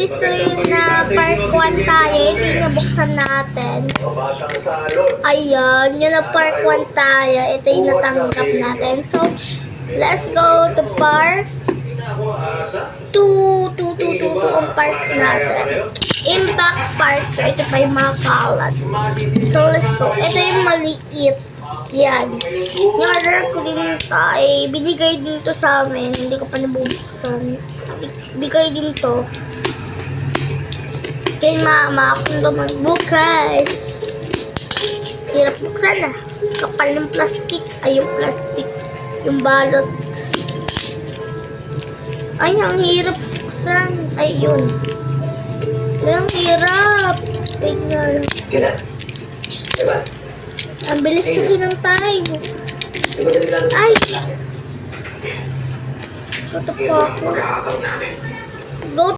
guys, so yun na part 1 tayo. Ito yung nabuksan natin. Ayan, yun na part 1 tayo. Ito yung natanggap natin. So, let's go to part 2 ang part natin. Impact part 2. Ito pa yung mga kalat. So, let's go. Ito yung maliit. Yan. Yung-order ko din tayo. Binigay din to sa amin. Hindi ko pa nabubuksan. Bigay din to. Kay mama akong na magbukas. Hirap buksan na. Kapal ng plastic. Ay, yung plastic. Yung balot. Ay, ang hirap buksan. Ay, yun. Ay, ang hirap. Wait nga lang. Ang bilis kasi ng time. Ay! Ito po ako. Go